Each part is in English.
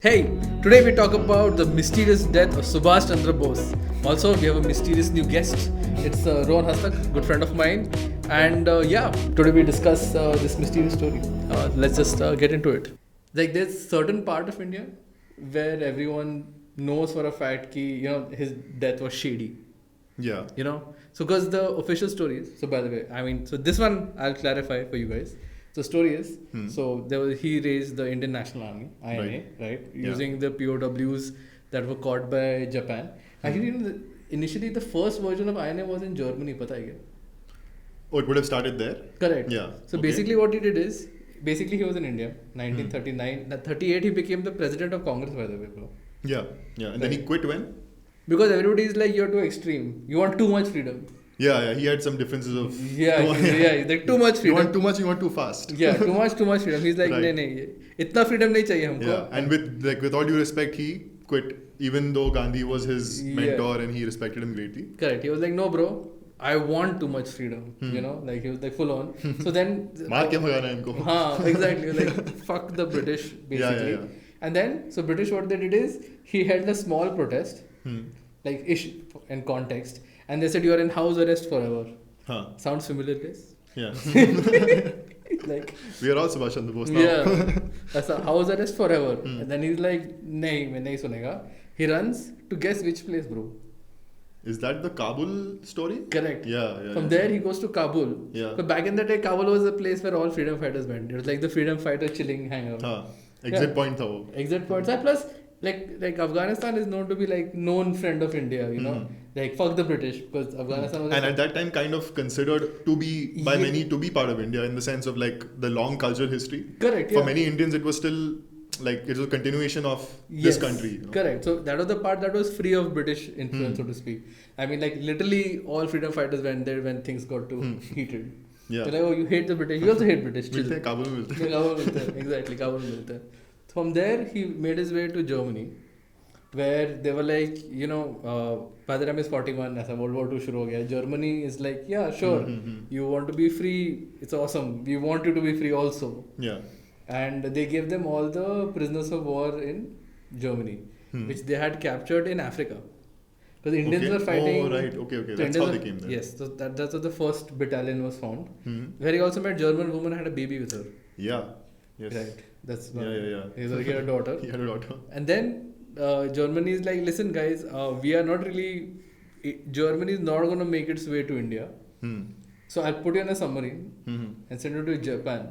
Hey, today we talk about the mysterious death of Subhas Chandra Bose. Also, we have a mysterious new guest. It's Rohan Hastak, good friend of mine. And today we discuss this mysterious story. Let's just get into it. Like, there's certain part of India where everyone knows for a fact that his death was shady. Yeah. So because the official story is, so by the way, so this one I'll clarify for you guys. So story is, he raised the Indian National Army, INA, right? Yeah. Using the POWs that were caught by Japan. Actually, initially the first version of INA was in Germany, pata hai kya? Oh, it would have started there? Correct. Yeah. So okay. basically what he did is, he was in India, 1939. 38 he became the president of Congress, by the way, bro. Yeah. And then he quit when? Because everybody is like, you're too extreme. You want too much freedom. Yeah. He had some differences of... Yeah, like too much freedom. You want too much, you want too fast. Yeah, too much freedom. He's like, Right. nahi, itna freedom nahi chahiye humko. Yeah. And with all due respect, he quit, even though Gandhi was his mentor and he respected him greatly. Correct. He was like, no, bro, I want too much freedom. Like he was like full on. So then... Maar kya bhagana hai inko? Exactly. He was like, fuck the British, basically. Yeah. And then, so British, what they did is, he held a small protest, like ish in context, and they said, you are in house arrest forever. Sounds familiar, guys? Yeah. Like, we are all Subhas Chandra Bose now. Yeah. That's a house arrest forever. And then he's like, nahi, main nahi sunega. He runs to guess which place, bro. Is that the Kabul story? Correct. Yeah. From there, he goes to Kabul. Yeah. But back in the day, Kabul was a place where all freedom fighters went. It was like the freedom fighter chilling hangout. Exit point tha wo. Exit points. Plus, like Afghanistan is known to be like known friend of India, like fuck the British, because Afghanistan was... And at that time kind of considered to be, by many, to be part of India in the sense of like the long cultural history. Correct. For many Indians, it was still like, it was a continuation of this country. Correct. So that was the part that was free of British influence, so to speak. I mean, like literally all freedom fighters went there when things got too heated. Yeah. They're like, oh, you hate the British. You also hate British. Milte hai, Kabul mein milte hai. Kabul milte hai. Exactly, Kabul milte hai. From there, he made his way to Germany, where they were like, by the time he's 41, as World War II shuru ho gaya. Germany is like, yeah, sure, you want to be free, it's awesome. We want you to be free also. Yeah. And they gave them all the prisoners of war in Germany, which they had captured in Africa. Because the Indians were fighting. Oh, right. Okay. That's how they came there. Yes, so that's how the first battalion was found. Where he also met German woman and had a baby with her. Yeah. Yes. Right. That's Yeah. He had a daughter. He had a daughter. And then Germany is like, listen, guys, we are not really. Germany is not going to make its way to India. So I'll put you in a submarine and send you to Japan.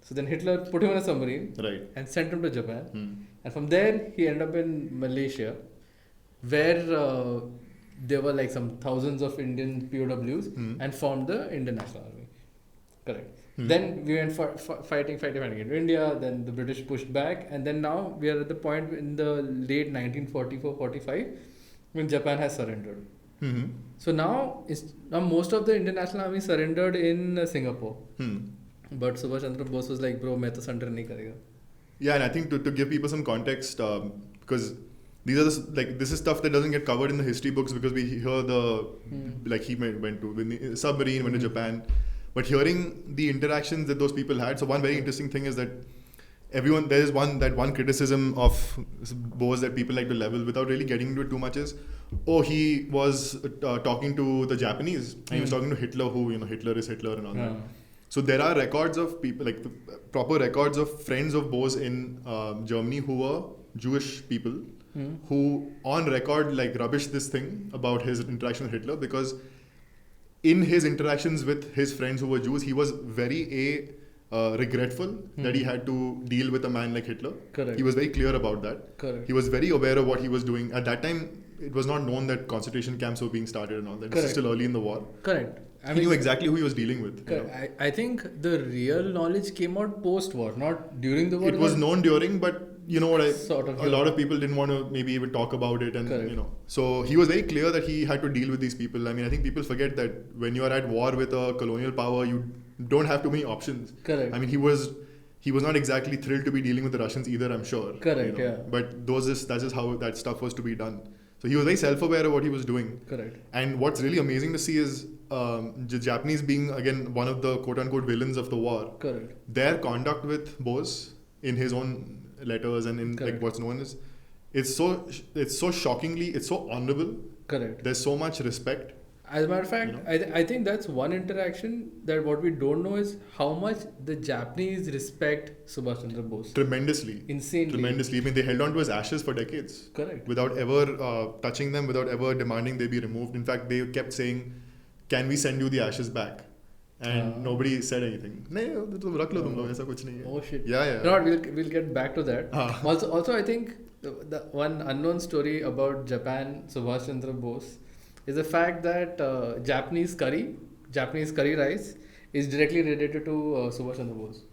So then Hitler put him in a submarine and sent him to Japan. And from there, he ended up in Malaysia, where there were like some thousands of Indian POWs and formed the Indian National Army. Correct. Then we went fighting into India. Then the British pushed back, and then now we are at the point in the late 1944-45 when Japan has surrendered. So now most of the Indian National Army surrendered in Singapore. But Subhas Chandra Bose was like, bro, main to surrender nahi karega. Yeah, and I think to give people some context, because this is stuff that doesn't get covered in the history books, because we hear he went to submarine, went to Japan. But hearing the interactions that those people had, so one very interesting thing is that there is one criticism of Bose that people like to level without really getting into it too much is, he was talking to the Japanese and he was talking to Hitler, who, Hitler is Hitler and all that. So there are records of people, like the proper records of friends of Bose in Germany who were Jewish people who on record like rubbished this thing about his interaction with Hitler, because in his interactions with his friends who were Jews, he was very regretful that he had to deal with a man like Hitler. Correct. He was very clear about that. Correct. He was very aware of what he was doing. At that time, it was not known that concentration camps were being started and all that. This is still early in the war. Correct. He knew exactly who he was dealing with. Correct. I think the real knowledge came out post-war, not during the war. It was known during, but you know what, a lot of people didn't want to maybe even talk about it, and so he was very clear that he had to deal with these people. I mean, I think people forget that when you are at war with a colonial power, you don't have too many options. Correct. I mean, he was not exactly thrilled to be dealing with the Russians either, I'm sure. Correct. Yeah. But that's just how that stuff was to be done. So he was very self-aware of what he was doing. Correct. And what's really amazing to see is the Japanese being again one of the quote-unquote villains of the war. Correct. Their conduct with Bose in his own letters and in like what's known as, it's so shockingly, it's so honorable. Correct. There's so much respect. As a matter of fact, I think that's one interaction that what we don't know is how much the Japanese respect Subhas Chandra Bose. Tremendously. Insanely. Tremendously. I mean, they held on to his ashes for decades. Correct. Without ever touching them, without ever demanding they be removed. In fact, they kept saying, "Can we send you the ashes back?" And nobody said anything. Oh shit. Yeah. No, we'll get back to that. Also, I think the one unknown story about Japan, Subhas Chandra Bose, is the fact that Japanese curry rice is directly related to Subhas Chandra Bose.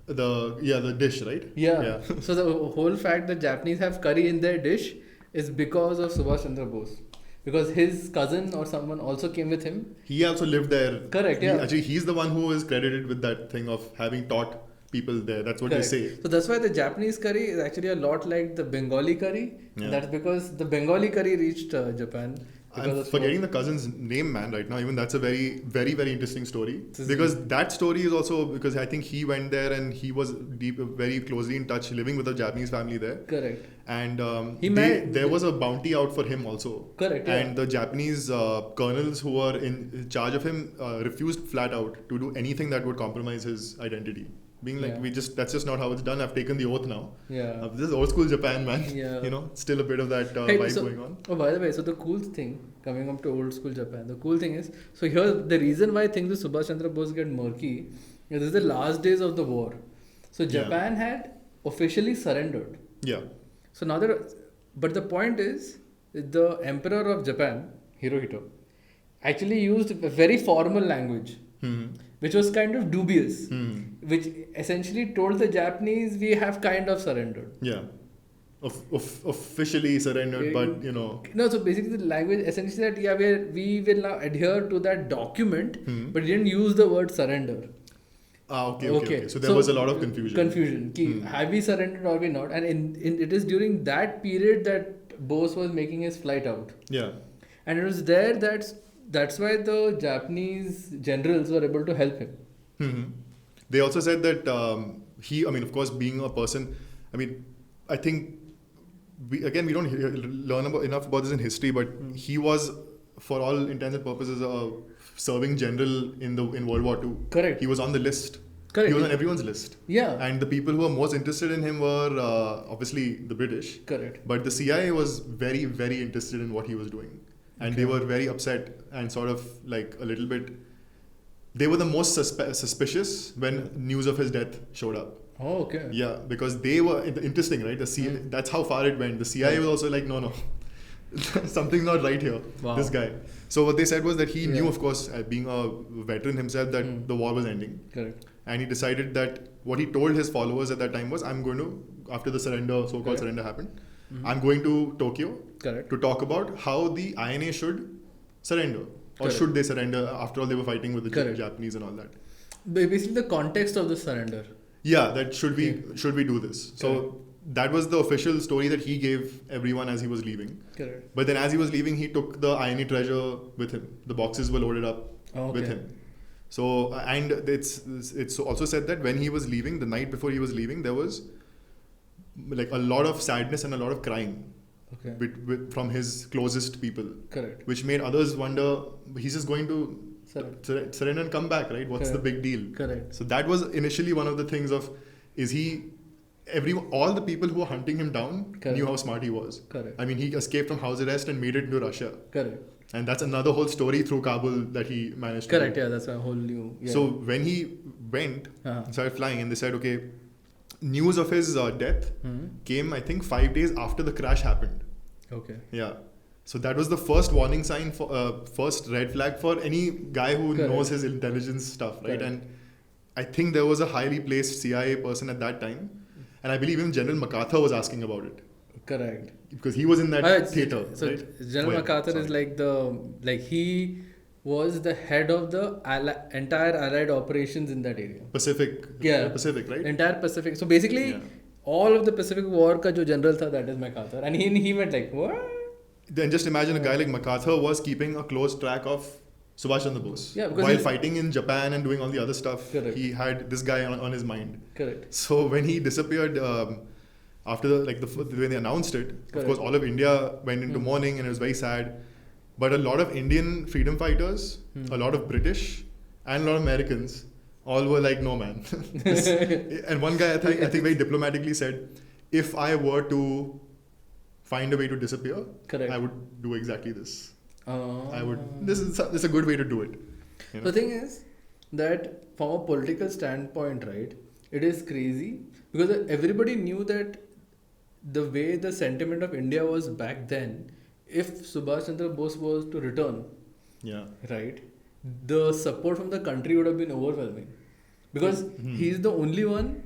The dish, right? Yeah. So the whole fact that Japanese have curry in their dish is because of Subhas Chandra Bose. Because his cousin or someone also came with him. He also lived there. Correct, yeah. Actually, he's the one who is credited with that thing of having taught people there. That's what they say. So that's why the Japanese curry is actually a lot like the Bengali curry. Yeah. That's because the Bengali curry reached Japan. I'm forgetting the cousin's name, man, right now. Even that's a very, very, very interesting story. Because that story is also because I think he went there and he was very closely in touch, living with a Japanese family there. Correct. And there was a bounty out for him also. Correct. Yeah. And the Japanese colonels who were in charge of him refused flat out to do anything that would compromise his identity. Being like, that's just not how it's done. I've taken the oath now. Yeah. This is old school Japan, man. Yeah. Still a bit of that vibe going on. Oh, by the way, so the cool thing, coming up to old school Japan, the cool thing is, so here, the reason why things with Subhas Chandra Bose get murky is this is the last days of the war. So Japan had officially surrendered. Yeah. So now but the point is, the emperor of Japan, Hirohito, actually used a very formal language. Which was kind of dubious, which essentially told the Japanese, we have kind of surrendered. Yeah. Officially surrendered, but No, so basically the language essentially that we will now adhere to that document, but didn't use the word surrender. Okay. So there was a lot of confusion. Have we surrendered or we not? And it is during that period that Bose was making his flight out. Yeah. And it was there that's why the Japanese generals were able to help him. They also said that of course, being a person, I think we don't learn enough about this in history, but he was, for all intents and purposes, a serving general in World War II. Correct. He was on the list. Correct. He was on everyone's list. Yeah. And the people who were most interested in him were obviously the British. Correct. But the CIA was very, very interested in what he was doing. And they were very upset and sort of like a little bit... They were the most suspicious when news of his death showed up. Oh, okay. Yeah, because they were... Interesting, right? That's how far it went. The CIA was also like, no. Something's not right here. Wow. This guy. So what they said was that he knew, of course, being a veteran himself, that the war was ending. Correct. And he decided that what he told his followers at that time was, I'm going to, after the so-called surrender happened, I'm going to Tokyo to talk about how the INA should surrender. Or should they surrender? After all, they were fighting with the Japanese and all that. Basically, the context of the surrender. Yeah, that should we do this? So that was the official story that he gave everyone as he was leaving. Correct. But then as he was leaving, he took the INA treasure with him. The boxes were loaded up with him. So, and it's also said that when he was leaving, the night before he was leaving, there was like a lot of sadness and a lot of crying from his closest people. Correct. Which made others wonder, he's just going to surrender and come back, right? What's the big deal? Correct. So that was initially one of the things of, all the people who were hunting him down knew how smart he was. Correct. I mean, he escaped from house arrest and made it into Russia. Correct. And that's another whole story through Kabul that he managed to do. Yeah, that's a whole new... Yeah. So when he went, started flying, and they said, okay, news of his death came, I think, 5 days after the crash happened. Okay. Yeah. So that was the first warning sign, first red flag for any guy who knows his intelligence stuff, right? Correct. And I think there was a highly placed CIA person at that time. And I believe even General MacArthur was asking about it. Correct. Because he was in that theater. So right? General MacArthur is he was the head of the entire Allied operations in that area. Pacific. Yeah. Pacific, right? Entire Pacific. So basically, all of the Pacific War ka jo general tha, that is MacArthur. And he went like, what? Then just imagine a guy like MacArthur was keeping a close track of Subhas Chandra Bose. Yeah, while fighting in Japan and doing all the other stuff, Correct. he had this guy on his mind. Correct. So when he disappeared, after when they announced it, Correct. of course, all of India went into mourning and it was very sad. But a lot of Indian freedom fighters, a lot of British, and a lot of Americans all were like, no man. And one guy I think very diplomatically said, if I were to find a way to disappear, Correct. I would do exactly this. I would. This is a good way to do it. You know? The thing is that from a political standpoint, right, it is crazy because everybody knew that the way the sentiment of India was back then, if Subhas Chandra Bose was to return, Yeah. right, the support from the country would have been overwhelming because he's the only one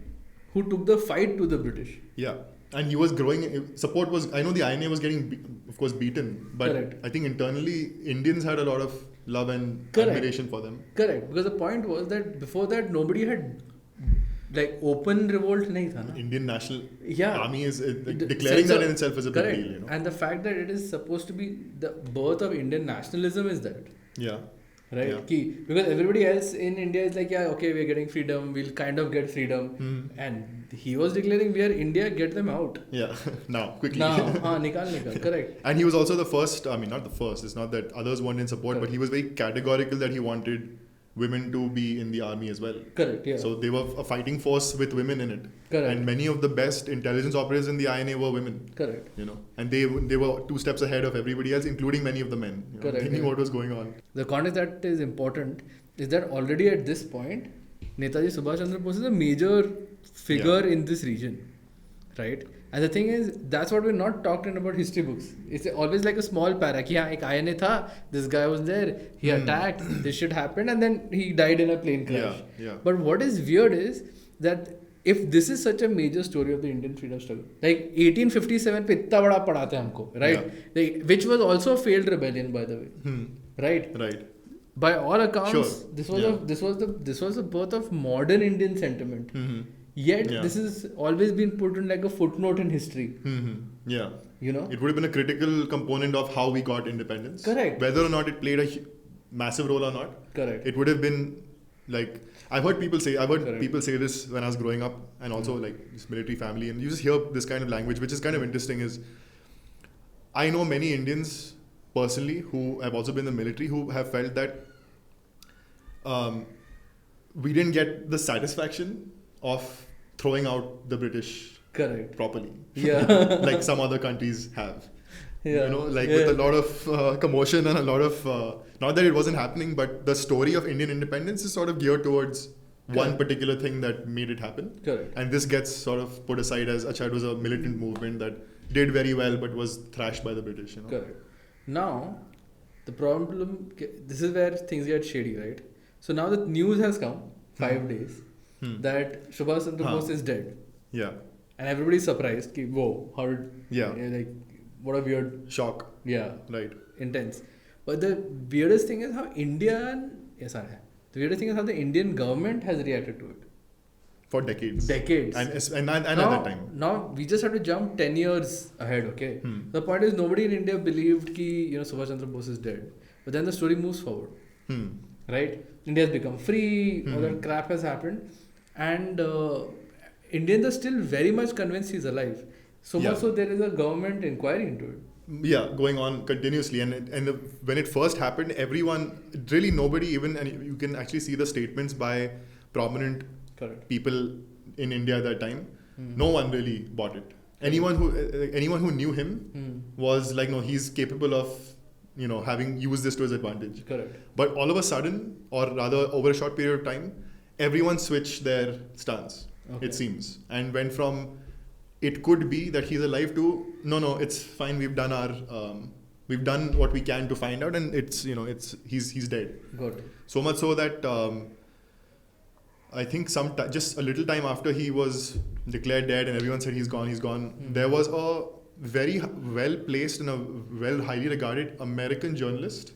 who took the fight to the British. Yeah. And he was growing. Support was. I know the INA was getting, of course, beaten, but Correct. I think internally Indians had a lot of love and Correct. admiration for them. Correct, because the point was that before that nobody had like open revolt nahi tha na. Indian National Yeah. Army is The declaring sense that of- in itself is a correct. big deal. You know. And the fact that it is supposed to be the birth of Indian nationalism is that. Yeah. Right? Yeah. Ki, because everybody else in India is like, yeah, okay, we're getting freedom, we'll kind of get freedom. And he was declaring, we are India, get them out. Yeah. Now, quickly. Now, nikal. Correct. And he was also the first. I mean, not the first. It's not that others weren't in support, but Correct. he was very categorical that he wanted women to be in the army as well. Correct, yeah. So they were a fighting force with women in it. Correct. And many of the best intelligence operatives in the INA were women. Correct. You know, and they were 2 steps ahead of everybody else, including many of the men. You know, Correct, They knew yeah. what was going on. The context that is important is that already at this point, Netaji Subhash Chandra Bose is a major figure in this region, right? And the thing is, that's what we're not talking about history books. It's always like a small para. Ki, haan, ek INA tha, this guy was there, he attacked, this shit happened, and then he died in a plane crash. Yeah. But what is weird is that if this is such a major story of the Indian freedom struggle, like 1857 पे इतना बड़ा पढ़ाते हैं हमको, right? Like, which was also a failed rebellion, by the way, right? Right. By all accounts, Sure. this was the birth of modern Indian sentiment. Yet this has always been put in like a footnote in history. Yeah. You know? It would have been a critical component of how we got independence. Correct. Whether or not it played a massive role or not. Correct. It would have been like I've heard people say Correct. people say this when I was growing up, and also like this military family, and you just hear this kind of language, which is kind of interesting. Is I know many Indians personally who have also been in the military who have felt that we didn't get the satisfaction of throwing out the British Correct. properly. Yeah. Like some other countries have. Yeah. You know, like with a lot of commotion and a lot of, not that it wasn't happening, but the story of Indian independence is sort of geared towards one particular thing that made it happen. Correct. And this gets sort of put aside as, it was a militant movement that did very well but was thrashed by the British. You know? Correct. Now, the problem, this is where things get shady, right? So now the news has come, 5 days, that Subhas Chandra Bose is dead. Yeah. And everybody's surprised. Ki, whoa, how did... Yeah. Like, what a weird... Shock. Yeah. Right. Intense. But the weirdest thing is how the weirdest thing is how the Indian government has reacted to it. For decades. Decades. And now, at that time. Now, we just have to jump 10 years ahead, okay? The point is, nobody in India believed ki, Subhas Chandra Bose is dead. But then the story moves forward. Right? India has become free, all that crap has happened. And Indians are still very much convinced he's alive. So much so there is a government inquiry into it. Yeah, going on continuously. When it first happened, everyone, really nobody even, and you can actually see the statements by prominent people in India at that time. No one really bought it. Anyone who knew him was like, no, he's capable of, having used this to his advantage. Correct. But all of a sudden, or rather over a short period of time, everyone switched their stance, it seems, and went from it could be that he's alive to no, it's fine, we've done what we can to find out, and he's dead. Got it. So much so that I think just a little time after he was declared dead and everyone said he's gone, there was a very well placed and a highly regarded American journalist,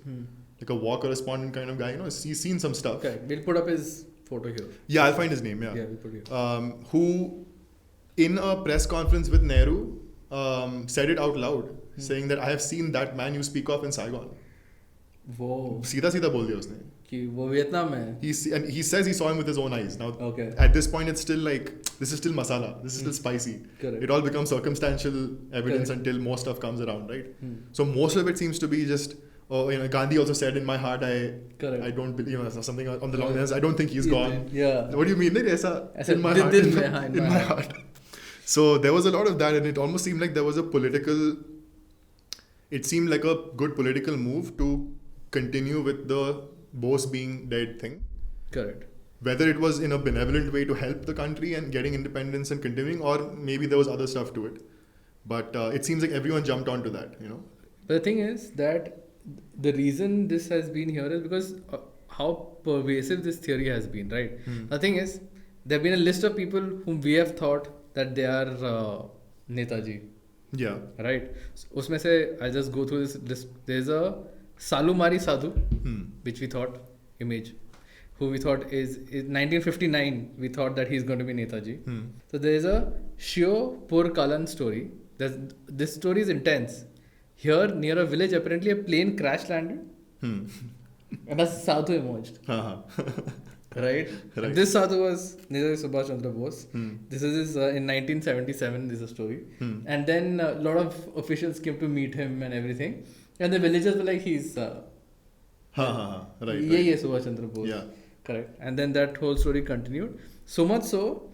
like a war correspondent kind of guy. He's seen some stuff. Okay, we'll put up his photo here. Yeah, I'll find his name. Yeah, we'll put it here. Who, in a press conference with Nehru, said it out loud, saying that I have seen that man you speak of in Saigon. Whoa. सीधा बोल दिया उसने. कि वो Vietnam में. He says he saw him with his own eyes. Now, okay. At this point, it's still like this is still masala. This is still spicy. Correct. It all becomes circumstantial evidence Correct. until more stuff comes around, right? So most of it seems to be just, Gandhi also said, in my heart, I don't believe, something on the long lines. I don't think he's gone. Yeah. What do you mean? In my heart. In my heart. So there was a lot of that, and it almost seemed like there was it seemed like a good political move to continue with the Bose being dead thing. Correct. Whether it was in a benevolent way to help the country and getting independence and continuing, or maybe there was other stuff to it. But it seems like everyone jumped onto that, But the thing is that the reason this has been here is because how pervasive this theory has been, right? The thing is, there have been a list of people whom we have thought that they are Netaji. Yeah. Right? So, usme se, I just go through this list. There's a Salumari Sadhu, which we thought, image, who we thought is 1959, we thought that he's going to be Netaji. So there's a Shio Pur Kalan story. This story is intense. Here, near a village, apparently a plane crash landed. And a sadhu emerged. Right? And this sadhu was Netaji Subhas Chandra Bose. This is in 1977, this is a story. And then a lot of officials came to meet him and everything. And the villagers were like, he's... Right. Yeah, Subhas Chandra Bose. Yeah. Correct. And then that whole story continued. So much so,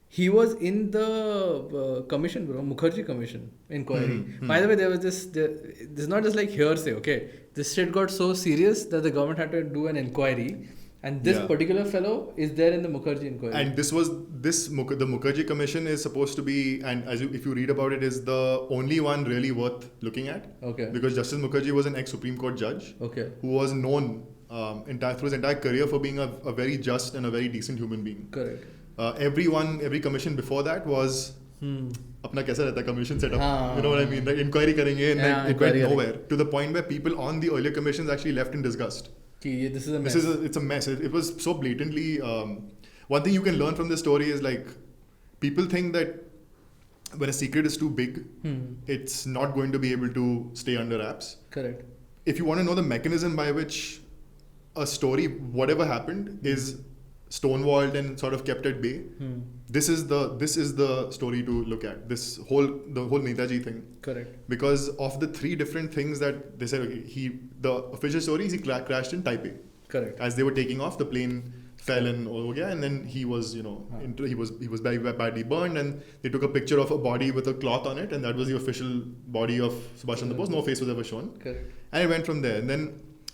he was in the commission, bro, Mukherjee Commission inquiry. By the way, there was this is not just like hearsay, okay? This shit got so serious that the government had to do an inquiry. And this particular fellow is there in the Mukherjee inquiry. And the Mukherjee Commission is supposed to be, and if you read about it, is the only one really worth looking at. Okay. Because Justice Mukherjee was an ex-Supreme Court judge. Okay. Who was known through his entire career for being a very just and a very decent human being. Correct. Every commission before that was अपना कैसा रहता commission setup. You know what I mean? Like inquiry करेंगे and it went nowhere. To the point where people on the earlier commissions actually left in disgust. This is a mess. It's a mess. It was so blatantly. One thing you can learn from this story is like people think that when a secret is too big, it's not going to be able to stay under wraps. Correct. If you want to know the mechanism by which a story, whatever happened, is stonewalled and sort of kept at bay, this is the story to look at. The whole Netaji thing. Correct. Because of the three different things that they said, okay, the official story is he crashed in Taipei. Correct. As they were taking off, the plane fell and then he was he was very badly burned, and they took a picture of a body with a cloth on it, and that was the official body of Subhas Chandra Bose. No face was ever shown. Correct. And it went from there.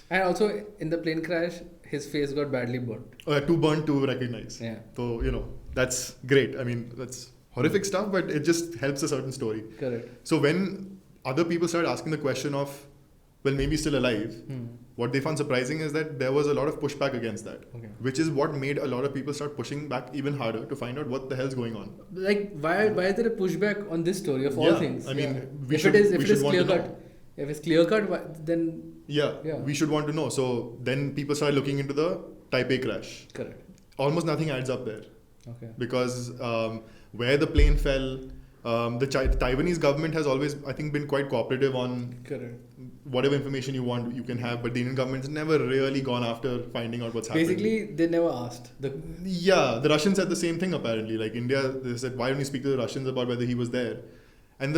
And also in the plane crash, his face got badly burnt. Too burnt to recognize. Yeah. So that's great. I mean, that's horrific stuff, but it just helps a certain story. Correct. So when other people started asking the question of, well, maybe still alive, what they found surprising is that there was a lot of pushback against that, which is what made a lot of people start pushing back even harder to find out what the hell's going on. Like, why is there a pushback on this story of all things? I mean, if it is clear cut, if it's clear cut, then we should want to know. So then people started looking into the Taipei crash. Correct. Almost nothing adds up there. Okay. Because where the plane fell, the Taiwanese government has always, I think, been quite cooperative on whatever information you want, you can have, but the Indian government has never really gone after finding out what's happening. Basically, they never asked. The Russians said the same thing apparently. Like India, they said, why don't you speak to the Russians about whether he was there? And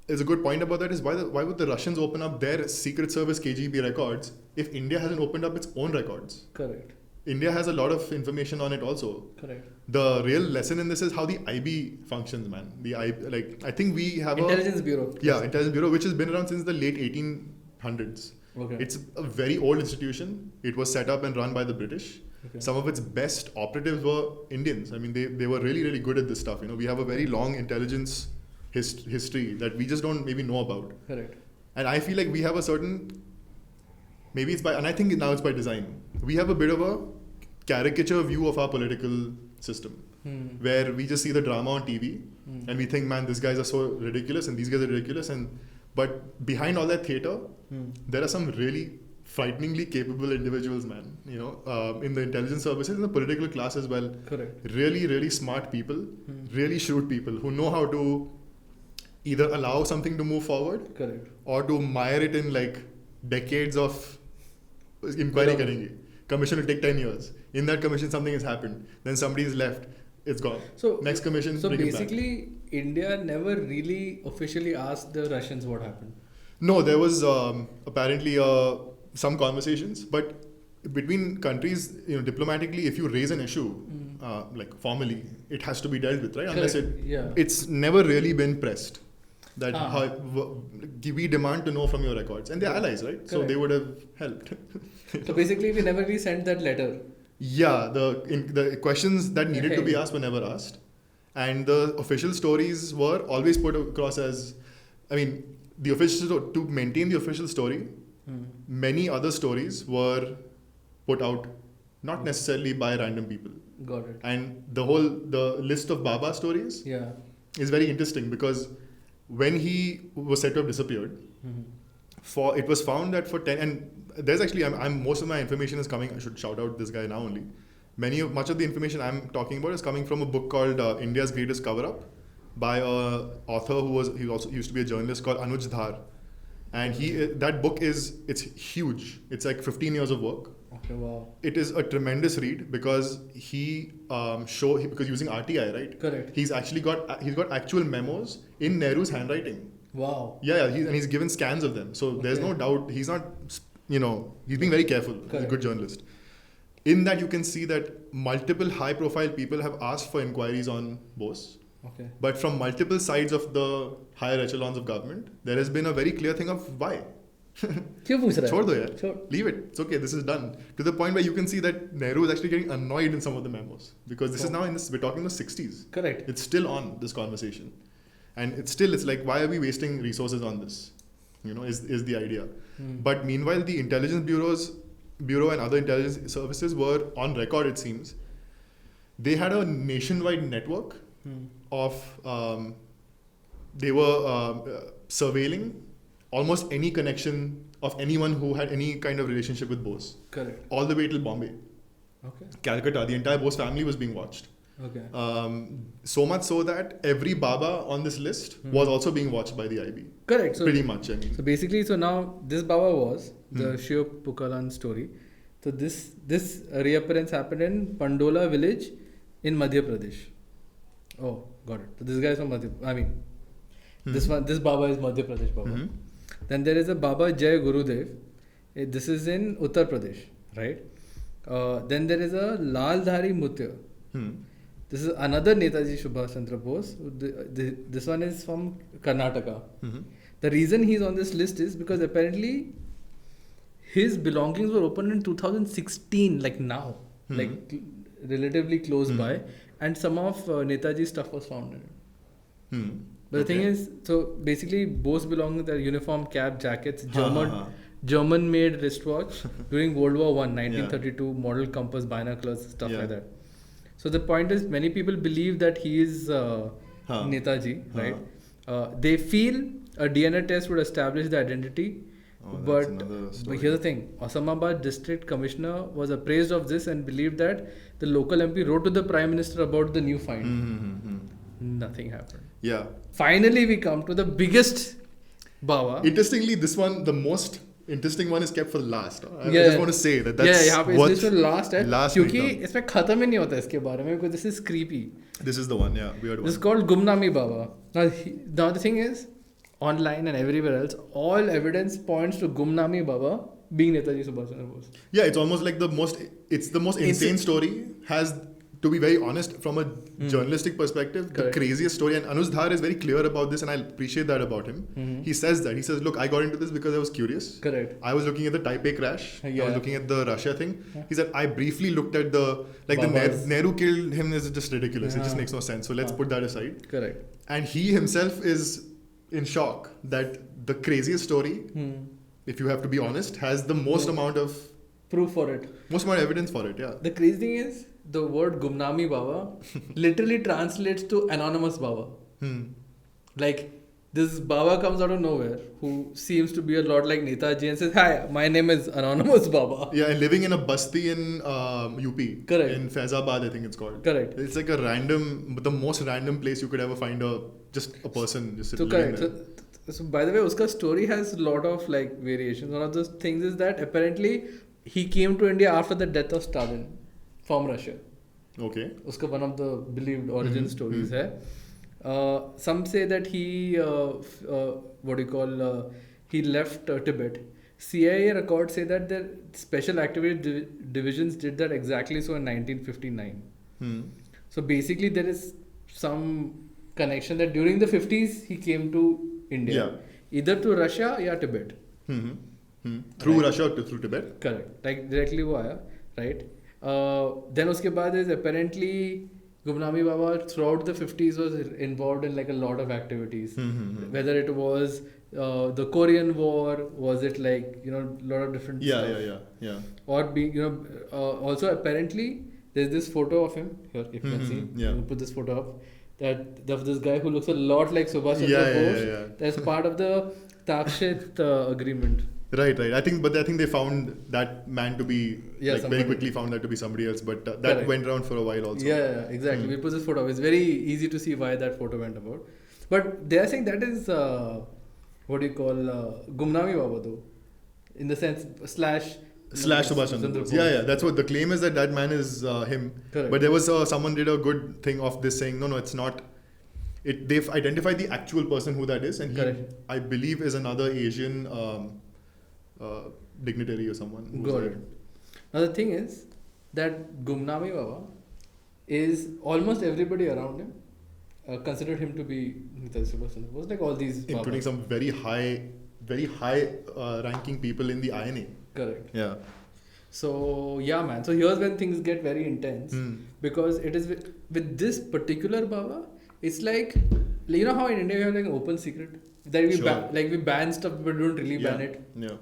there's a good point about that is why would the Russians open up their secret service KGB records if India hasn't opened up its own records? Correct. India has a lot of information on it also. Correct. The real lesson in this is how the IB functions, man. I think we have Intelligence Bureau. Yeah, Intelligence Bureau, which has been around since the late 1800s. Okay. It's a very old institution. It was set up and run by the British. Okay. Some of its best operatives were Indians. I mean, they were really, really good at this stuff. We have a very long intelligence history that we just don't maybe know about. Correct. And I feel like we have a certain, maybe it's and I think now it's by design. We have a bit of a caricature view of our political system, where we just see the drama on TV and we think, man, these guys are so ridiculous and these guys are ridiculous. But behind all that theater, there are some really frighteningly capable individuals, man. In the intelligence services, in the political class as well. Correct. Really, really smart people, really shrewd people who know how to either allow something to move forward, correct, or to mire it in like decades of inquiry karenge. Commission will take 10 years. In that commission, something has happened. Then somebody's left. It's gone. So next commission. So bring it back. basically, India never really officially asked the Russians what happened. No, there was apparently some conversations, but between countries, diplomatically, if you raise an issue, like formally, it has to be dealt with, right? Unless it's never really been pressed. That we demand to know from your records, and they're allies, right? Correct. So they would have helped. So basically, we never really sent that letter. Yeah, the questions that needed to be asked were never asked, and the official stories were always put across as, the official to maintain the official story. Many other stories were put out, not necessarily by random people. Got it. And the list of Baba stories is very interesting because when he was said to have disappeared, it was found that for 10, and there's actually, most of my information is coming, I should shout out this guy now only. Much of the information I'm talking about is coming from a book called India's Greatest Cover-Up by an author he also used to be a journalist called Anuj Dhar. And that book it's huge. It's like 15 years of work. Okay, wow. It is a tremendous read because because using RTI, right? Correct. He's got actual memos in Nehru's handwriting. Wow. Yeah, he's given scans of them. So there's no doubt he's not, he's being very careful. Correct. He's a good journalist. In that you can see that multiple high profile people have asked for inquiries on Bose. Okay. But from multiple sides of the higher echelons of government, there has been a very clear thing of why. छोड़ दो यार. Leave it. It's okay. This is done. To the point where you can see that Nehru is actually getting annoyed in some of the memos because this is now we're talking in the 60s. Correct. It's still on, this conversation, and it's like, why are we wasting resources on this? Is the idea. But meanwhile, the intelligence bureau and other intelligence services were on record. It seems they had a nationwide network of they were surveilling almost any connection of anyone who had any kind of relationship with Bose. Correct. All the way till Bombay. Okay. Calcutta, the entire Bose family was being watched. Okay. So much so that every Baba on this list was also being watched by the IB. Correct. So pretty much, So basically, now this Baba was the Shiv Pukalan story. So this reappearance happened in Pandola village in Madhya Pradesh. Oh, got it. So this guy is from this Baba is Madhya Pradesh Baba. Then there is a Baba Jai Gurudev. This is in Uttar Pradesh, right? Then there is a Laldhari Mutya. This is another Netaji Subhas Chandra Bose. This one is from Karnataka. The reason he's on this list is because apparently his belongings were opened in 2016, like now, like relatively close by, and some of Netaji's stuff was found in it. But the thing is, so basically Bose belongings are uniform, cap, jackets, German-made wristwatch during World War I, 1932, model compass, binoculars, stuff like that. So the point is, many people believe that he is Netaji, right? They feel a DNA test would establish the identity. But here's the thing, Osmanabad district commissioner was appraised of this and believed that the local MP wrote to the Prime Minister about the new find. Nothing happened. Yeah. Finally, we come to the biggest Baba. Interestingly, this one, the most interesting one is kept for the last. I just want to say that's what this last है क्योंकि इसमें खत्म ही नहीं होता इसके बारे में because this is creepy. This is the one, weird one. This is called Gumnami Baba. Now the thing is, online and everywhere else, all evidence points to Gumnami Baba being Netaji Subhas Chandra Bose. Yeah, it's almost like the most insane story. Has, to be very honest, from a journalistic perspective, the craziest story. And Anuj Dhar is very clear about this, and I appreciate that about him. He says, look, I got into this because I was curious. Correct. I was looking at the Taipei crash. I was looking at the Russia thing. He said, I briefly looked at the Nehru killed him is just ridiculous. It just makes no sense. So let's put that aside. Correct. And he himself is in shock that the craziest story, if you have to be honest, has the most amount of proof for it. Most amount of evidence for it, The crazy thing is, the word Gumnami Baba literally translates to anonymous Baba. Like, this Baba comes out of nowhere who seems to be a lot like Netaji and says, hi, my name is Anonymous Baba. Yeah, and living in a basti in UP. Correct. In Faizabad, I think it's called. Correct. It's like the most random place you could ever find just a person just living there. So by the way, uska story has a lot of variations. One of those things is that apparently he came to India after the death of Stalin. from Russia. Okay. Uska one of the believed origin stories hai. Some say that he he left Tibet. CIA records say that the special activity divisions did that exactly so in 1959. So basically there is some connection that during the 50s he came to India, either to Russia or Tibet. Through Russia to through Tibet? Correct. Like directly वो आया, right? Then उसके बाद is apparently Gumnami Baba throughout the 50s was involved in like a lot of activities. Whether it was the Korean War, was it like, a lot of different stuff. Yeah. Or being, also apparently there's this photo of him here, if you can see. Yeah. Put this photo up. That of this guy who looks a lot like Subhas Chandra Bose. Yeah. That's part of the Takshit agreement. Right. I think they found that man to be very quickly found that to be somebody else, but that went around for a while also. Yeah, exactly. We put this photo up. It's very easy to see why that photo went about. But they are saying that is Gumnami Baba though, in the sense slash Subhas Chandra Bose. Yeah. That's what the claim is, that man is him. Correct. But there was someone did a good thing of this saying no, it's not. They've identified the actual person who that is, and he, I believe, is another Asian dignitary or someone. Got it. Now the thing is that Gumnami Baba is almost everybody around him considered him to be Subhas Chandra Bose, like all these including Babas. some very high ranking people in the INA. Correct. Yeah. So yeah, man. So here's when things get very intense because it is with this particular Baba. It's like how in India we have like an open secret that we ban stuff but don't really ban it. Yeah.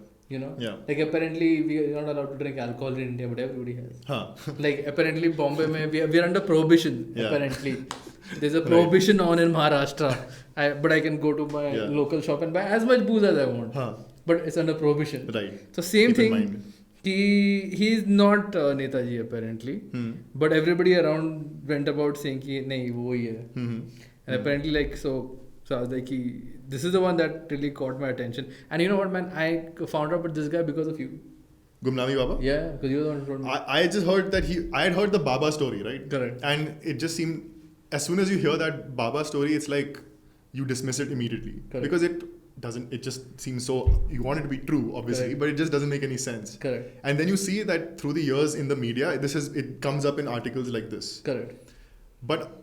Like apparently we are not allowed to drink alcohol in India, but everybody has. Like apparently Bombay we are under prohibition. Apparently there's a prohibition on in Maharashtra. But I can go to my local shop and buy as much booze as I want. But it's under prohibition. Right. So same thing. He's not Netaji apparently, but everybody around went about saying कि नहीं वो ही है. And apparently so I was like this is the one that really caught my attention. And you know what, man, I found out about this guy because of you. Gumnami Baba? Yeah, because you were the one who told me. I just heard that I had heard the Baba story, right? Correct. And it just seemed, as soon as you hear that Baba story, it's like you dismiss it immediately. Correct. Because it just seems so, you want it to be true, obviously, correct, but it just doesn't make any sense. Correct. And then you see that through the years in the media, it comes up in articles like this. Correct. But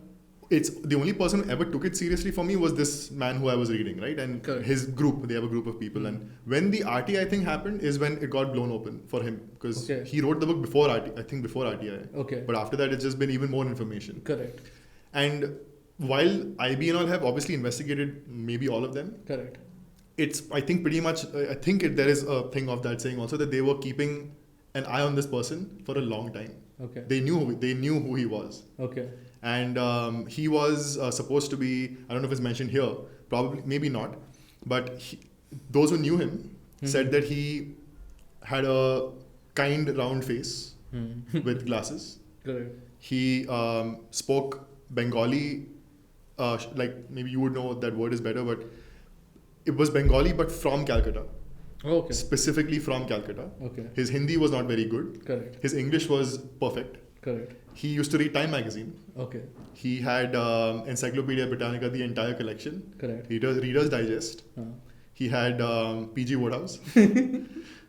it's the only person who ever took it seriously for me was this man who I was reading, right? And correct, his group, they have a group of people. And when the RTI thing happened is when it got blown open for him. Because he wrote the book before RTI. Okay. But after that, it's just been even more information. Correct. And while IB and all have obviously investigated maybe all of them. Correct. I think pretty much, there is a thing of that saying also that they were keeping an eye on this person for a long time. Okay. They knew who he was. Okay. And he was supposed to be, I don't know if it's mentioned here, probably, maybe not, but those who knew him said that he had a kind round face with glasses. Correct. He spoke Bengali, like maybe you would know that word is better, but it was Bengali but from Calcutta. Okay. Specifically from Calcutta. Okay. His Hindi was not very good. Correct. His English was perfect. Correct. He used to read Time magazine. Okay. He had Encyclopedia Britannica, the entire collection. Correct. Reader's Digest. He had PG Woodhouse.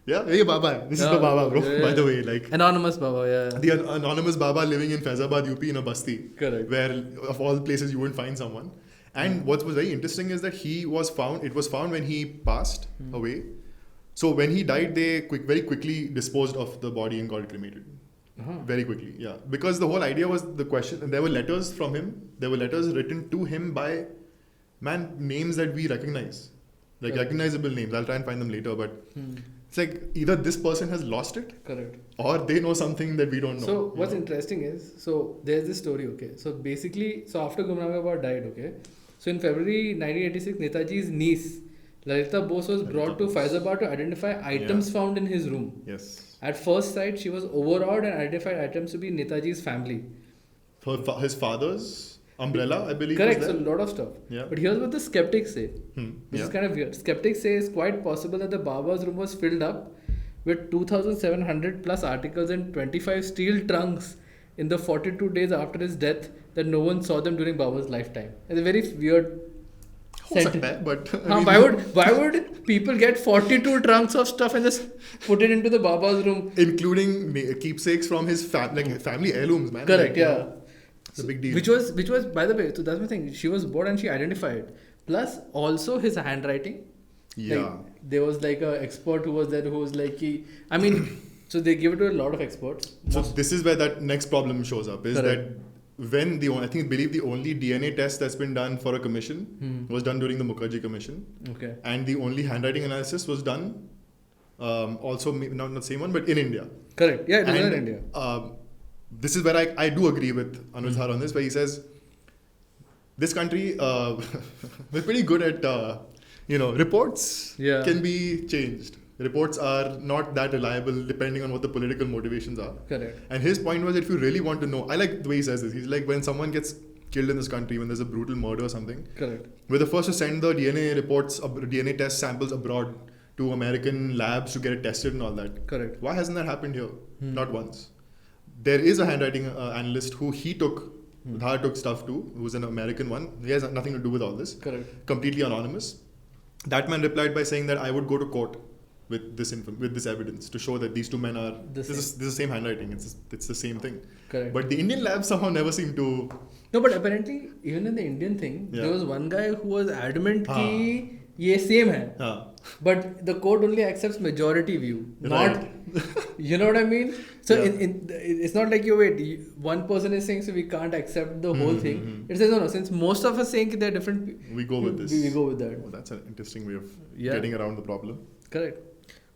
Yeah, hey Baba. This is the Baba, bro. Yeah. By the way, like anonymous Baba, yeah. The anonymous Baba living in Faizabad, UP, in a basti. Correct. Where of all places you wouldn't find someone. And what was very interesting is that it was found when he passed away. So when he died, they very quickly disposed of the body and got it cremated. Very quickly, yeah. Because the whole idea was the question, and there were letters from him. There were letters written to him by names that we recognize. Like recognizable names. I'll try and find them later, but it's like either this person has lost it. Correct. Or they know something that we don't know. So what's interesting is, there's this story, okay. So basically, after Gumnami Baba died, okay. So in February 1986, Netaji's niece, Lalita Bose, was brought to Faizabad to identify items found in his room. Yes. At first sight, she was overawed and identified items to be Netaji's family. His father's umbrella, I believe. Correct, so a lot of stuff. Yeah. But here's what the skeptics say. This is kind of weird. Skeptics say it's quite possible that the Baba's room was filled up with 2,700 plus articles and 25 steel trunks in the 42 days after his death that no one saw them during Baba's lifetime. It's a very weird sentence. But why would people get 42 trunks of stuff and just put it into the Baba's room? Including keepsakes from his family heirlooms, man. Correct, yeah. It's a big deal. Which was, by the way, so that's my thing. She was bored and she identified. Plus, also his handwriting. Yeah. Like, there was like an expert who was there who was like, so they give it to a lot of experts. So this is where that next problem shows up, is Correct. that when the only DNA test that's been done for a commission was done during the Mukherjee Commission. Okay. And the only handwriting analysis was done, also not the same one, but in India. Correct. Yeah, it was in India. This is where I do agree with Anuj on this, where he says, this country, we're pretty good at, reports can be changed. Reports are not that reliable depending on what the political motivations are. Correct. And his point was, if you really want to know, I like the way he says this. He's like, when someone gets killed in this country, when there's a brutal murder or something, Correct. we're the first to send the DNA test samples abroad to American labs to get it tested and all that. Correct. Why hasn't that happened here? Not once. There is a handwriting analyst who Dhar took stuff to, who's an American one. He has nothing to do with all this. Correct. Completely anonymous. That man replied by saying that I would go to court with this evidence to show that these two men are this is the same handwriting. It's the same thing. Correct. But the Indian labs somehow never seem to. No, but apparently even in the Indian thing, there was one guy who was adamant कि ये same है. But the court only accepts majority view, not. You know what I mean? So it's not like one person is saying so we can't accept the whole thing. It says no. Since most of us saying they're different, we go with this. We go with that. Oh, that's an interesting way of getting around the problem. Correct.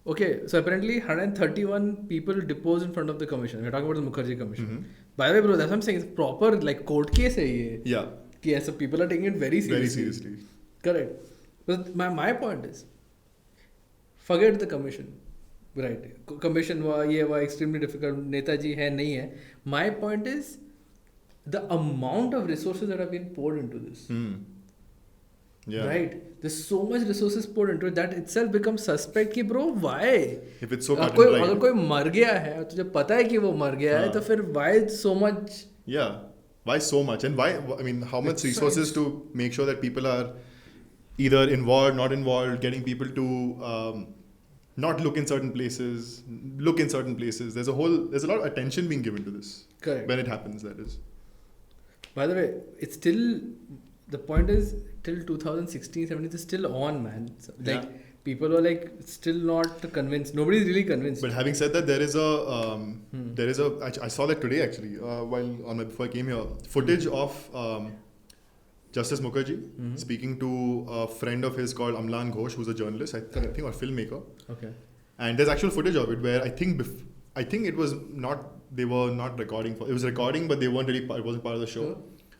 Okay, so apparently 131 people deposed in front of the commission. We're talking about the Mukherjee commission. By the way, bro, that's what I'm saying. It's proper like court case hai ye. Yeah. Yes, so people are taking it very seriously. Very seriously. Correct. But my point is, forget the commission. Right. Commission was extremely difficult. Netaji hai, nahi hai. My point is, the amount of resources that have been poured into this. Yeah. Right. There's so much resources poured into it that itself becomes suspect कि bro why? If it's so cut and dry. अगर कोई मर गया है और तुझे पता है कि वो मर गया है तो फिर why so much? Yeah. Why so much? And why? I mean, how much resources to make sure that people are either involved, not involved, getting people to not look in certain places, look in certain places. There's a lot of attention being given to this. Correct. When it happens, that is. By the way, it's still, the point is, till 2016, 17, it's still on, man. So, like, people are like still not convinced. Nobody's really convinced. But having said that, there is I saw that today actually, before I came here, footage of Justice Mukherjee speaking to a friend of his called Amlan Ghosh, who's a journalist, I think, or filmmaker. Okay. And there's actual footage of it where I think it was not, they were not recording, it was recording, but they weren't really, it wasn't part of the show.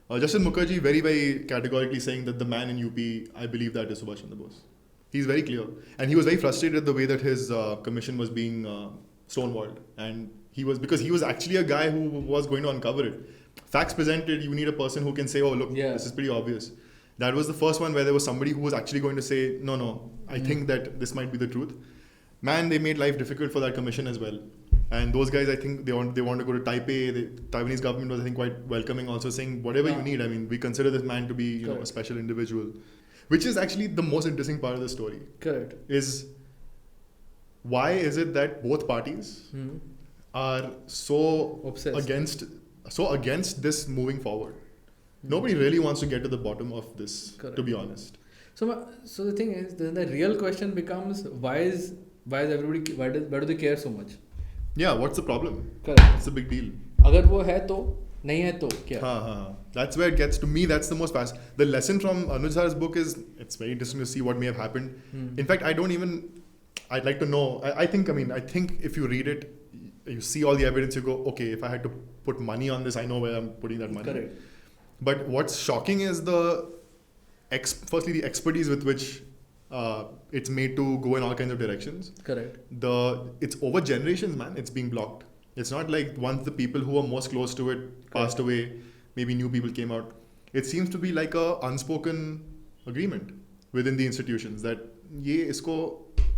Sure. Justice Mukherjee very, very categorically saying that the man in UP, I believe that is Subhas Chandra Bose. He's very clear. And he was very frustrated at the way that his commission was being stonewalled. And because he was actually a guy who was going to uncover it. Facts presented, you need a person who can say, oh, look, this is pretty obvious. That was the first one where there was somebody who was actually going to say, no, I think that this might be the truth. Man, they made life difficult for that commission as well. And those guys, I think they want to go to Taipei. The Taiwanese government was, I think, quite welcoming, also saying, whatever you need. I mean, we consider this man to be a special individual. Which is actually the most interesting part of the story. Correct. Is why is it that both parties are so obsessed, against this moving forward? Nobody really wants to get to the bottom of this, to be honest. So the thing is, then the real question becomes, why do they care so much? Yeah, what's the problem? Correct. It's a big deal. अगर वो है तो नहीं है तो क्या? That's where it gets to me. That's the most fast. The lesson from Anuj book is, it's very interesting to see what may have happened. In fact, I'd like to know. I think if you read it, you see all the evidence, you go, okay, if I had to put money on this, I know where I'm putting that money. Correct. But what's shocking is firstly the expertise with which it's made to go in all kinds of directions. Correct. It's over generations, man. It's being blocked. It's not like once the people who were most close to it passed away, maybe new people came out. It seems to be like a unspoken agreement within the institutions that ये इसको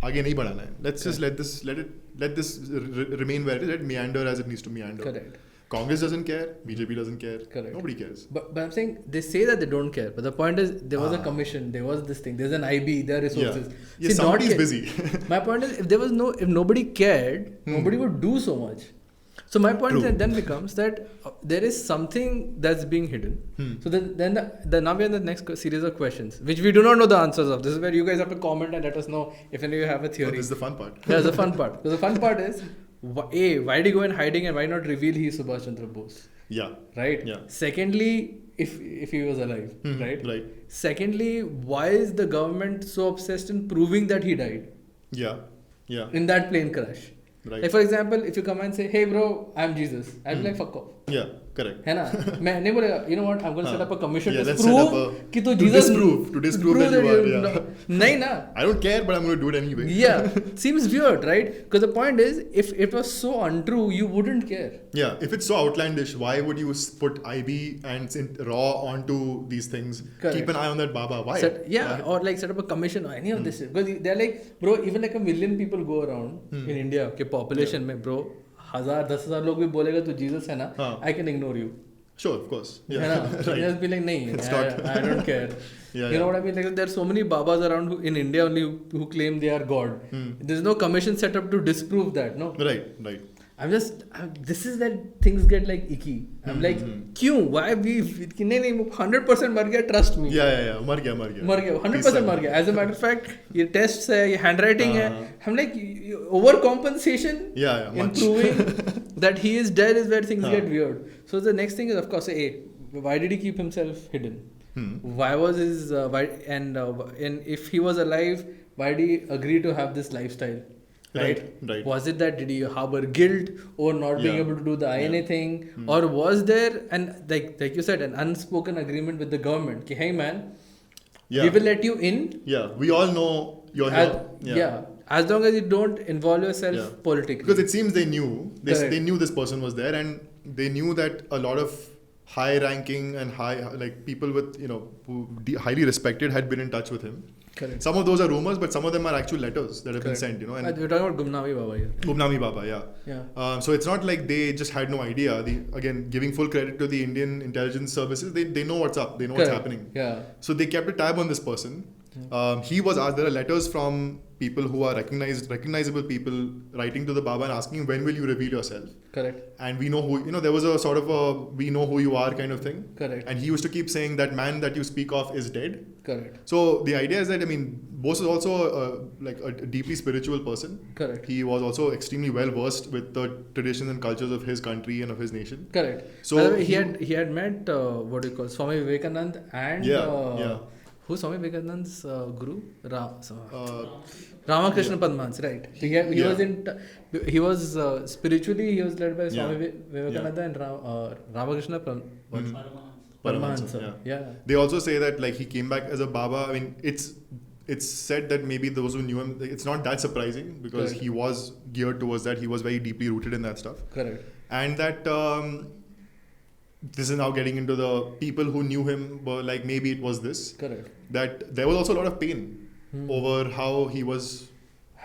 आगे नहीं बढ़ाना है. Let's just let this remain where it is. Let it meander as it needs to meander. Correct. Congress doesn't care. BJP doesn't care. Correct. Nobody cares. But I'm saying they say that they don't care. But the point is, there was a commission, there was this thing, there's an IB, there are resources. Yeah, somebody's busy. My point is, if nobody cared, nobody would do so much. So my point then becomes that there is something that's being hidden. So then now we're in the next series of questions, which we do not know the answers of. This is where you guys have to comment and let us know if any of you have a theory. This is the fun part. That's the fun part. Because the fun part is, why did he go in hiding and why not reveal he's Subhas Chandra Bose? Yeah. Right? Yeah. Secondly, if he was alive, right? Right. Secondly, why is the government so obsessed in proving that he died? Yeah. Yeah. In that plane crash. Right. Like for example, if you come and say, hey bro, I'm Jesus, I'll be like, fuck off. Yeah, correct. है ना? मैं नहीं बोलेगा, you know what, I'm going to set up a commission to let's prove set up कि तू Jesus to disprove that you are. Yeah. नहीं ना. I don't care, but I'm going to do it anyway. Yeah, seems weird, right? Because the point is, if it was so untrue, you wouldn't care. Yeah, if it's so outlandish, why would you put IB and raw onto these things? Correct. Keep an eye on that Baba. Why? Or like set up a commission or any of this shit. Because they're like, bro, even like 1 million people go around in India के population में, bro, 1000 लोग भी बोलेगा तू Jesus है ना, I can ignore you. Sure, of course. Yeah. है ना? So just be like, nahin, I don't care. Yeah, you know what I mean? Like there are so many Babas around in India only who claim they are God. There's no commission set up to disprove that, no? Right. This is where things get like icky. I'm like, क्यों? Why we? नहीं 100% मर गया. Trust me. Yeah. मर गया. 100% मर गया. As a matter of fact, ये tests है, ये handwriting है. I'm like, overcompensation. Yeah. In proving that he is dead is where things get weird. So the next thing is, of course, why did he keep himself hidden? Why was his and if he was alive, why did he agree to have this lifestyle? Right. Was it that did he harbor guilt over not being able to do the INA thing, or was there like you said an unspoken agreement with the government? Ki, hey man, we will let you in. Yeah, we all know you're here. As long as you don't involve yourself politically. Because it seems they knew knew this person was there, and they knew that a lot of high-ranking and people with who highly respected had been in touch with him. Correct. Some of those are rumors, but some of them are actual letters that have been sent. And we're talking about Gumnami Baba here. Gumnami Baba, yeah. So it's not like they just had no idea. Again, giving full credit to the Indian intelligence services, they know what's up. They know what's happening. Yeah. So they kept a tab on this person. He was asked. There are letters from people who are recognizable people writing to the Baba and asking him, when will you reveal yourself? Correct. And we know who, there was a sort of a, we know who you are kind of thing. Correct. And he used to keep saying that man that you speak of is dead. Correct. So the idea is that, Bose is also a deeply spiritual person. Correct. He was also extremely well versed with the traditions and cultures of his country and of his nation. Correct. So by the way, he had met Swami Vivekananda and who's Swami Vivekananda's guru? Ramakrishna Padmans, right? He was spiritually he was led by Swami Vivekananda and Ramakrishna Padmans. Yeah. They also say that he came back as a Baba. It's said that maybe those who knew him, it's not that surprising because he was geared towards that. He was very deeply rooted in that stuff. Correct. And that this is now getting into the people who knew him were like, maybe it was this. Correct. That there was also a lot of pain over how he was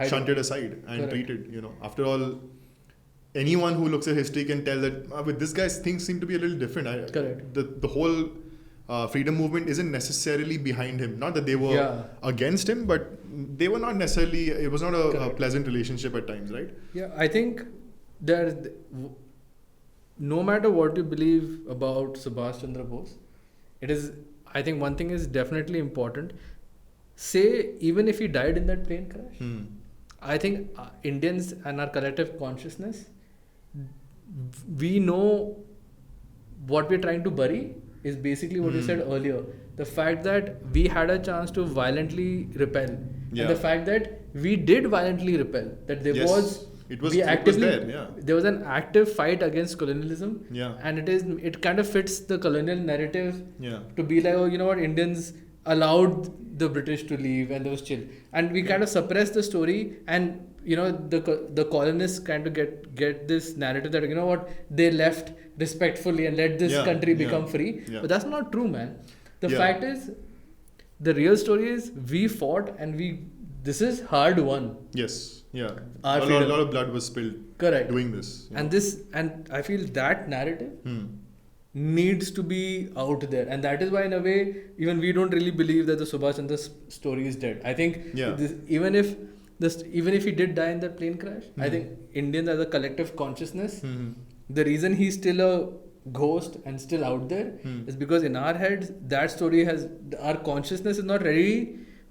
shunted aside and treated. After all, anyone who looks at history can tell that with this guy's things seem to be a little different. Correct. The whole freedom movement isn't necessarily behind him. Not that they were against him, but they were not necessarily. It was not a pleasant relationship at times, right? Yeah, I think no matter what you believe about Subhas Chandra Bose, I think one thing is definitely important. Say, even if he died in that plane crash, I think Indians and our collective consciousness, we know what we're trying to bury is basically what you said earlier. The fact that we had a chance to violently repel. And the fact that we did violently repel. That there was... There was an active fight against colonialism, and it kind of fits the colonial narrative to be like, oh, you know what, Indians allowed the British to leave and there was chill, and we kind of suppressed the story, and the colonists kind of get this narrative that they left respectfully and let this country become free, but that's not true, man. The fact is, the real story is we fought and we this is hard won. Yes. Yeah. Our A freedom. lot of blood was spilled. Correct. Doing this. you And know. and I feel that narrative Hmm. needs to be out there, and that is why in a way even we don't really believe that the Subhash Chandra story is dead. I think Yeah. even if he did die in that plane crash, I think Indians as a collective consciousness, Hmm. the reason he's still a ghost and still out there is because in our heads that story our consciousness is not ready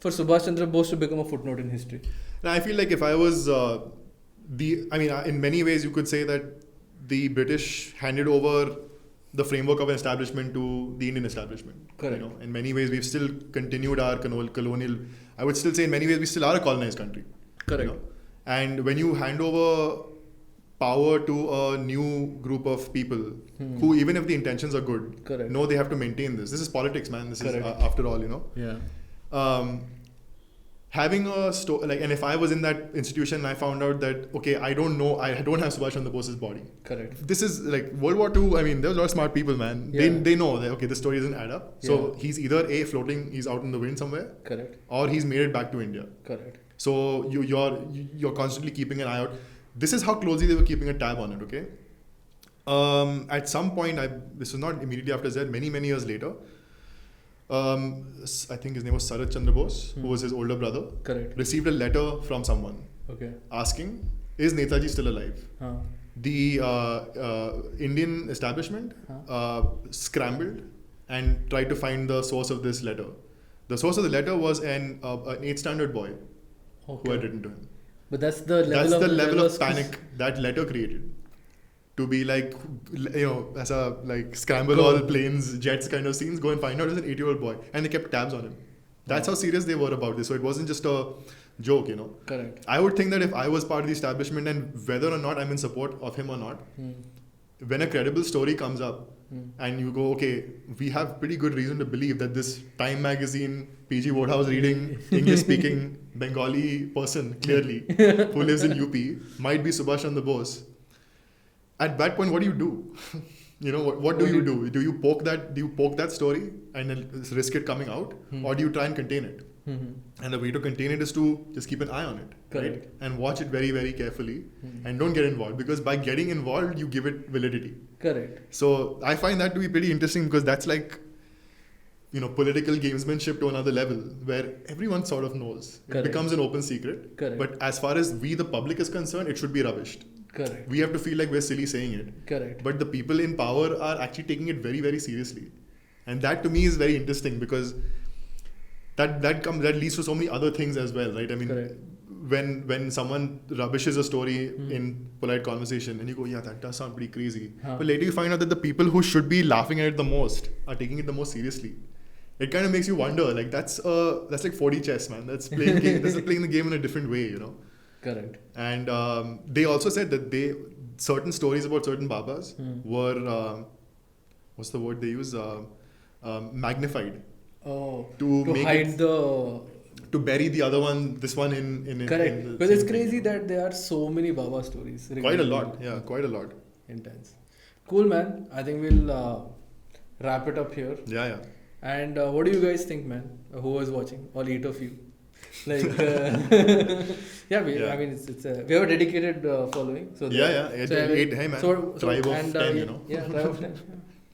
for Subhash Chandra Bose to become a footnote in history. Now, I feel like if I was in many ways you could say that the British handed over the framework of an establishment to the Indian establishment. Correct. In many ways we've still continued our colonial. I would still say in many ways we still are a colonized country. Correct. And when you hand over power to a new group of people who, even if the intentions are good, Correct. know they have to maintain this. This is politics, man. This is Correct. after all, Yeah. Having a and if I was in that institution and I found out that, okay, I don't have Subhash Chandra Bose's body. Correct. This is like World War II. I mean, there was a lot of smart people, man. Yeah. They know that, okay, the story doesn't add up. So Yeah. he's either floating, he's out in the wind somewhere, Correct. or he's made it back to India. Correct. So you're constantly keeping an eye out. This is how closely they were keeping a tab on it, okay? At some point, this was not immediately after Z, many years later, I think his name was Subhas Chandra Bose, who was his older brother, Correct. received a letter from someone Okay. asking, is Netaji still alive? Huh. The Indian establishment scrambled and tried to find the source of this letter. The source of the letter was an 8th standard boy who had written to him. But that's the level of panic that letter created. To be like, as a scramble all planes, jets kind of scenes, go and find out it was an 8-year-old boy. And they kept tabs on him. That's how serious they were about this. So it wasn't just a joke, Correct. I would think that if I was part of the establishment and whether or not I'm in support of him or not, when a credible story comes up and you go, okay, we have pretty good reason to believe that this Time magazine, PG Wodehouse reading, English speaking Bengali person, clearly, who lives in UP, might be Subhash Chandra Bose. At that point, what do you do? What do you do? Do you poke that story and then risk it coming out? Or do you try and contain it? And the way to contain it is to just keep an eye on it. Correct. Right? And watch it very, very carefully and don't get involved, because by getting involved, you give it validity. Correct. So I find that to be pretty interesting, because that's like, political gamesmanship to another level where everyone sort of knows. Correct. It becomes an open secret. Correct. But as far as we, the public, is concerned, it should be rubbished. Correct. We have to feel like we're silly saying it. Correct. But the people in power are actually taking it very, very seriously. And that to me is very interesting, because that leads to so many other things as well, right? I mean, Correct. when someone rubbishes a story in polite conversation and you go, yeah, that does sound pretty crazy. But later you find out that the people who should be laughing at it the most are taking it the most seriously. It kind of makes you wonder, like that's like 4D chess, man. That's playing the game in a different way, Correct. And they also said that certain stories about certain Babas were, what's the word they use? Magnified. Oh, To make hide to bury the other one, this one in correct. in Because it's same thing. crazy that there are so many Baba stories. Quite a lot, yeah, quite a lot. Intense. Cool, man. I think we'll wrap it up here. Yeah. And what do you guys think, man? Who was watching? All 8 of you. Like, I mean, it's we have a dedicated following. So Eight, hey man, tribe of 10, Yeah, tribe of 10.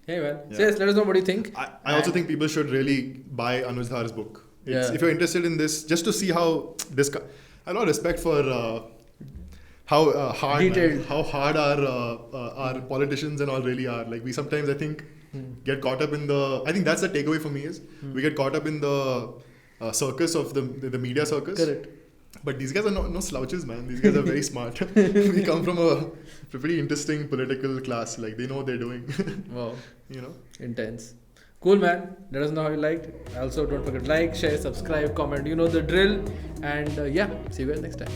Hey man, Yeah. so yes, let us know what you think. I also think people should really buy Anuj Dhar's book. If you're interested in this, just to see how this. I have a lot of respect for how hard our politicians and all really are. Like we sometimes, I think, get caught up in the. I think that's the takeaway for me is we get caught up in the circus of the media circus. Correct. But these guys are no slouches, man. These guys are very smart. We come from a pretty interesting political class. Like they know what they're doing. Wow. Intense. Cool, man. Let us know how you liked. Also, don't forget to like, share, subscribe, comment. You know the drill. And see you guys next time.